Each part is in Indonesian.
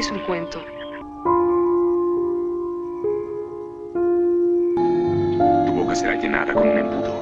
es un cuento. Tu boca será llenada con un embudo.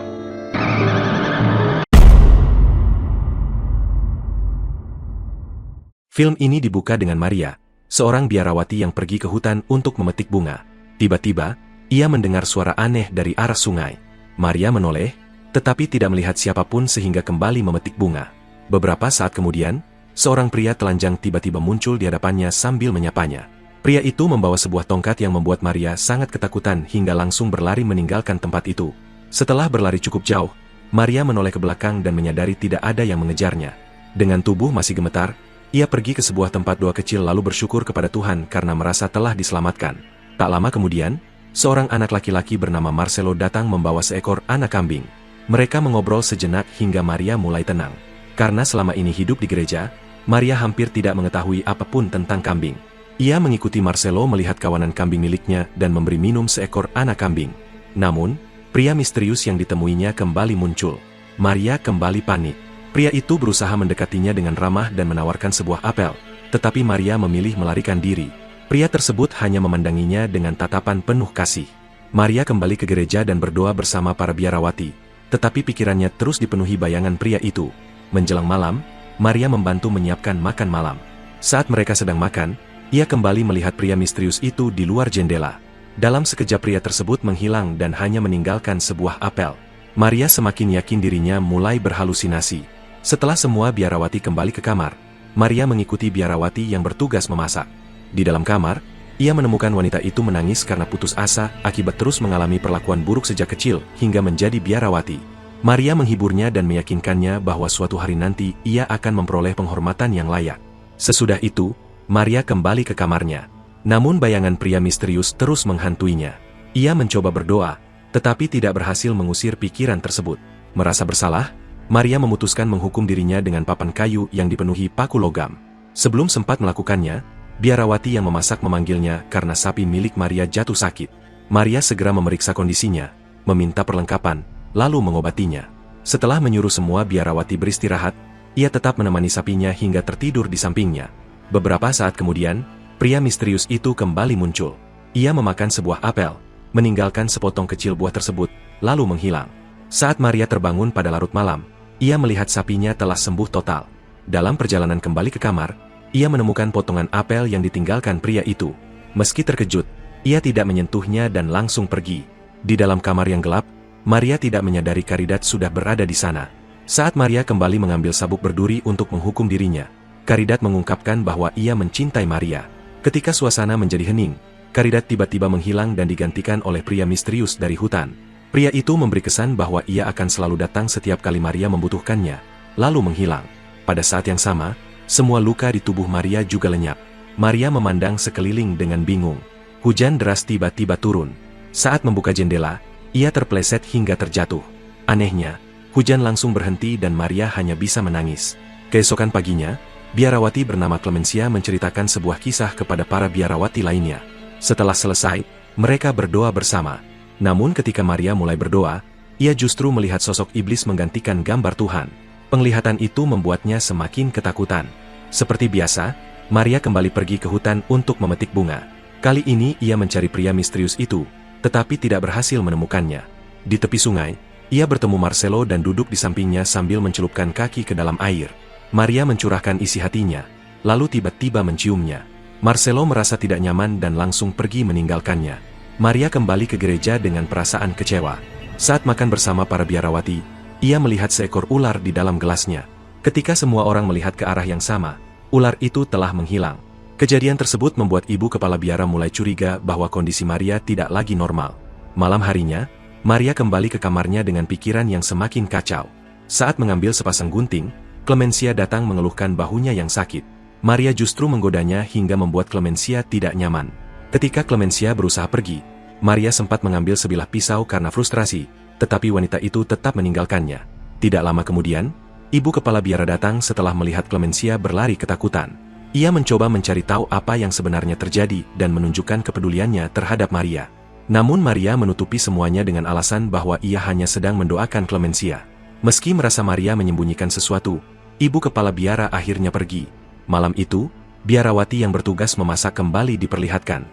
Film ini dibuka dengan Maria, seorang biarawati yang pergi ke hutan untuk memetik bunga. Tiba-tiba, ia mendengar suara aneh dari arah sungai. Maria menoleh, tetapi tidak melihat siapapun sehingga kembali memetik bunga. Beberapa saat kemudian, seorang pria telanjang tiba-tiba muncul di hadapannya sambil menyapanya. Pria itu membawa sebuah tongkat yang membuat Maria sangat ketakutan hingga langsung berlari meninggalkan tempat itu. Setelah berlari cukup jauh, Maria menoleh ke belakang dan menyadari tidak ada yang mengejarnya. Dengan tubuh masih gemetar, ia pergi ke sebuah tempat doa kecil lalu bersyukur kepada Tuhan karena merasa telah diselamatkan. Tak lama kemudian, seorang anak laki-laki bernama Marcelo datang membawa seekor anak kambing. Mereka mengobrol sejenak hingga Maria mulai tenang. Karena selama ini hidup di gereja, Maria hampir tidak mengetahui apapun tentang kambing. Ia mengikuti Marcelo melihat kawanan kambing miliknya dan memberi minum seekor anak kambing. Namun, pria misterius yang ditemuinya kembali muncul. Maria kembali panik. Pria itu berusaha mendekatinya dengan ramah dan menawarkan sebuah apel, tetapi Maria memilih melarikan diri. Pria tersebut hanya memandanginya dengan tatapan penuh kasih. Maria kembali ke gereja dan berdoa bersama para biarawati, tetapi pikirannya terus dipenuhi bayangan pria itu. Menjelang malam, Maria membantu menyiapkan makan malam. Saat mereka sedang makan, ia kembali melihat pria misterius itu di luar jendela. Dalam sekejap pria tersebut menghilang dan hanya meninggalkan sebuah apel. Maria semakin yakin dirinya mulai berhalusinasi. Setelah semua biarawati kembali ke kamar, Maria mengikuti biarawati yang bertugas memasak. Di dalam kamar, ia menemukan wanita itu menangis karena putus asa akibat terus mengalami perlakuan buruk sejak kecil hingga menjadi biarawati. Maria menghiburnya dan meyakinkannya bahwa suatu hari nanti ia akan memperoleh penghormatan yang layak. Sesudah itu, Maria kembali ke kamarnya. Namun bayangan pria misterius terus menghantuinya. Ia mencoba berdoa, tetapi tidak berhasil mengusir pikiran tersebut. Merasa bersalah, Maria memutuskan menghukum dirinya dengan papan kayu yang dipenuhi paku logam. Sebelum sempat melakukannya, biarawati yang memasak memanggilnya karena sapi milik Maria jatuh sakit. Maria segera memeriksa kondisinya, meminta perlengkapan, lalu mengobatinya. Setelah menyuruh semua biarawati beristirahat, ia tetap menemani sapinya hingga tertidur di sampingnya. Beberapa saat kemudian, pria misterius itu kembali muncul. Ia memakan sebuah apel, meninggalkan sepotong kecil buah tersebut, lalu menghilang. Saat Maria terbangun pada larut malam, ia melihat sapinya telah sembuh total. Dalam perjalanan kembali ke kamar, ia menemukan potongan apel yang ditinggalkan pria itu. Meski terkejut, ia tidak menyentuhnya dan langsung pergi. Di dalam kamar yang gelap, Maria tidak menyadari Karidat sudah berada di sana. Saat Maria kembali mengambil sabuk berduri untuk menghukum dirinya, Karidat mengungkapkan bahwa ia mencintai Maria. Ketika suasana menjadi hening, Karidat tiba-tiba menghilang dan digantikan oleh pria misterius dari hutan. Pria itu memberi kesan bahwa ia akan selalu datang setiap kali Maria membutuhkannya, lalu menghilang. Pada saat yang sama, semua luka di tubuh Maria juga lenyap. Maria memandang sekeliling dengan bingung. Hujan deras tiba-tiba turun. Saat membuka jendela, ia terpeleset hingga terjatuh. Anehnya, hujan langsung berhenti dan Maria hanya bisa menangis. Keesokan paginya, biarawati bernama Clemencia menceritakan sebuah kisah kepada para biarawati lainnya. Setelah selesai, mereka berdoa bersama. Namun ketika Maria mulai berdoa, ia justru melihat sosok iblis menggantikan gambar Tuhan. Penglihatan itu membuatnya semakin ketakutan. Seperti biasa, Maria kembali pergi ke hutan untuk memetik bunga. Kali ini ia mencari pria misterius itu, tetapi tidak berhasil menemukannya. Di tepi sungai, ia bertemu Marcelo dan duduk di sampingnya sambil mencelupkan kaki ke dalam air. Maria mencurahkan isi hatinya, lalu tiba-tiba menciumnya. Marcelo merasa tidak nyaman dan langsung pergi meninggalkannya. Maria kembali ke gereja dengan perasaan kecewa. Saat makan bersama para biarawati, ia melihat seekor ular di dalam gelasnya. Ketika semua orang melihat ke arah yang sama, ular itu telah menghilang. Kejadian tersebut membuat ibu kepala biara mulai curiga bahwa kondisi Maria tidak lagi normal. Malam harinya, Maria kembali ke kamarnya dengan pikiran yang semakin kacau. Saat mengambil sepasang gunting, Clemencia datang mengeluhkan bahunya yang sakit. Maria justru menggodanya hingga membuat Clemencia tidak nyaman. Ketika Clemencia berusaha pergi, Maria sempat mengambil sebilah pisau karena frustrasi, tetapi wanita itu tetap meninggalkannya. Tidak lama kemudian, ibu kepala biara datang setelah melihat Clemencia berlari ketakutan. Ia mencoba mencari tahu apa yang sebenarnya terjadi dan menunjukkan kepeduliannya terhadap Maria. Namun Maria menutupi semuanya dengan alasan bahwa ia hanya sedang mendoakan Clemencia. Meski merasa Maria menyembunyikan sesuatu, ibu kepala biara akhirnya pergi. Malam itu, biarawati yang bertugas memasak kembali diperlihatkan.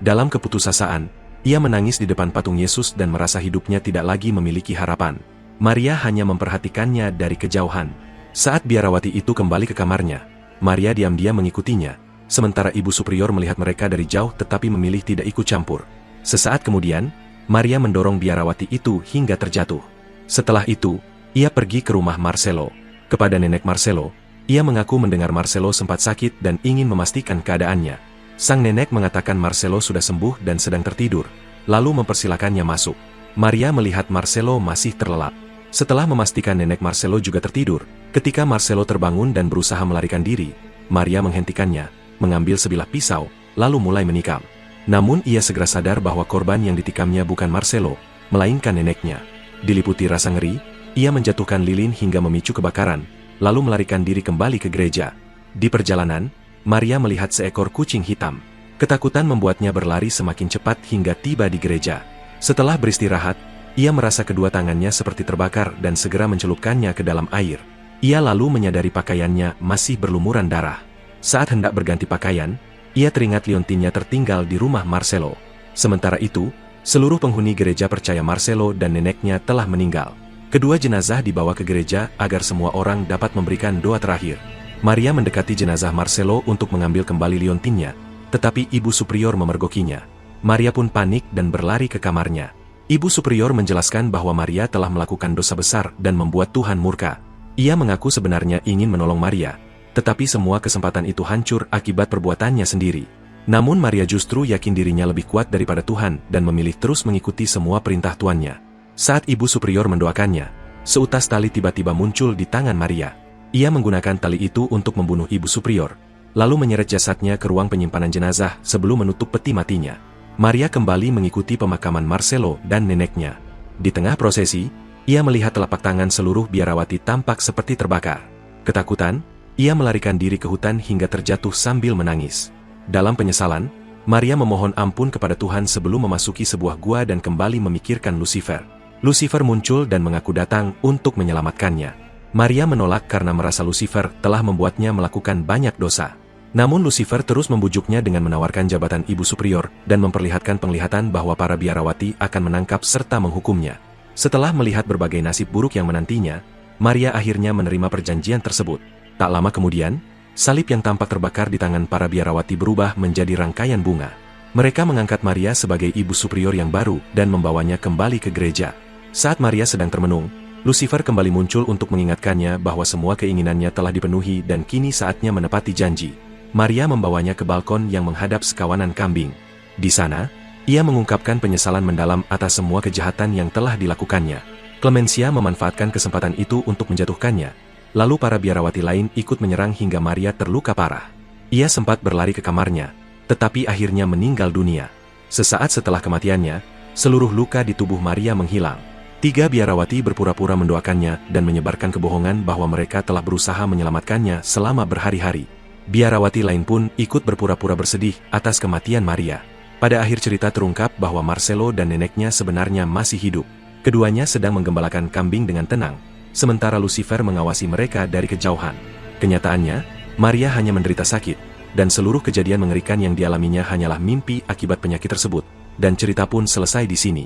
Dalam keputusasaan, ia menangis di depan patung Yesus dan merasa hidupnya tidak lagi memiliki harapan. Maria hanya memperhatikannya dari kejauhan. Saat biarawati itu kembali ke kamarnya, Maria diam-diam mengikutinya, sementara ibu superior melihat mereka dari jauh tetapi memilih tidak ikut campur. Sesaat kemudian, Maria mendorong biarawati itu hingga terjatuh. Setelah itu, ia pergi ke rumah Marcelo. Kepada nenek Marcelo, ia mengaku mendengar Marcelo sempat sakit dan ingin memastikan keadaannya. Sang nenek mengatakan Marcelo sudah sembuh dan sedang tertidur, lalu mempersilakannya masuk. Maria melihat Marcelo masih terlelap. Setelah memastikan nenek Marcelo juga tertidur, ketika Marcelo terbangun dan berusaha melarikan diri, Maria menghentikannya, mengambil sebilah pisau, lalu mulai menikam. Namun ia segera sadar bahwa korban yang ditikamnya bukan Marcelo, melainkan neneknya. Diliputi rasa ngeri, ia menjatuhkan lilin hingga memicu kebakaran, lalu melarikan diri kembali ke gereja. Di perjalanan, Maria melihat seekor kucing hitam. Ketakutan membuatnya berlari semakin cepat hingga tiba di gereja. Setelah beristirahat, ia merasa kedua tangannya seperti terbakar dan segera mencelupkannya ke dalam air. Ia lalu menyadari pakaiannya masih berlumuran darah. Saat hendak berganti pakaian, ia teringat liontinnya tertinggal di rumah Marcelo. Sementara itu, seluruh penghuni gereja percaya Marcelo dan neneknya telah meninggal. Kedua jenazah dibawa ke gereja agar semua orang dapat memberikan doa terakhir. Maria mendekati jenazah Marcelo untuk mengambil kembali liontinnya, tetapi ibu superior memergokinya. Maria pun panik dan berlari ke kamarnya. Ibu superior menjelaskan bahwa Maria telah melakukan dosa besar dan membuat Tuhan murka. Ia mengaku sebenarnya ingin menolong Maria, tetapi semua kesempatan itu hancur akibat perbuatannya sendiri. Namun Maria justru yakin dirinya lebih kuat daripada Tuhan dan memilih terus mengikuti semua perintah Tuannya. Saat ibu superior mendoakannya, seutas tali tiba-tiba muncul di tangan Maria. Ia menggunakan tali itu untuk membunuh ibu superior, lalu menyeret jasadnya ke ruang penyimpanan jenazah sebelum menutup peti matinya. Maria kembali mengikuti pemakaman Marcelo dan neneknya. Di tengah prosesi, ia melihat telapak tangan seluruh biarawati tampak seperti terbakar. Ketakutan, ia melarikan diri ke hutan hingga terjatuh sambil menangis. Dalam penyesalan, Maria memohon ampun kepada Tuhan sebelum memasuki sebuah gua dan kembali memikirkan Lucifer. Lucifer muncul dan mengaku datang untuk menyelamatkannya. Maria menolak karena merasa Lucifer telah membuatnya melakukan banyak dosa. Namun Lucifer terus membujuknya dengan menawarkan jabatan ibu superior dan memperlihatkan penglihatan bahwa para biarawati akan menangkap serta menghukumnya. Setelah melihat berbagai nasib buruk yang menantinya, Maria akhirnya menerima perjanjian tersebut. Tak lama kemudian, salib yang tampak terbakar di tangan para biarawati berubah menjadi rangkaian bunga. Mereka mengangkat Maria sebagai ibu superior yang baru dan membawanya kembali ke gereja. Saat Maria sedang termenung, Lucifer kembali muncul untuk mengingatkannya bahwa semua keinginannya telah dipenuhi dan kini saatnya menepati janji. Maria membawanya ke balkon yang menghadap sekawanan kambing. Di sana, ia mengungkapkan penyesalan mendalam atas semua kejahatan yang telah dilakukannya. Clemencia memanfaatkan kesempatan itu untuk menjatuhkannya. Lalu para biarawati lain ikut menyerang hingga Maria terluka parah. Ia sempat berlari ke kamarnya, tetapi akhirnya meninggal dunia. Sesaat setelah kematiannya, seluruh luka di tubuh Maria menghilang. 3 biarawati berpura-pura mendoakannya dan menyebarkan kebohongan bahwa mereka telah berusaha menyelamatkannya selama berhari-hari. Biarawati lain pun ikut berpura-pura bersedih atas kematian Maria. Pada akhir cerita terungkap bahwa Marcelo dan neneknya sebenarnya masih hidup. Keduanya sedang menggembalakan kambing dengan tenang, sementara Lucifer mengawasi mereka dari kejauhan. Kenyataannya, Maria hanya menderita sakit, dan seluruh kejadian mengerikan yang dialaminya hanyalah mimpi akibat penyakit tersebut, dan cerita pun selesai di sini.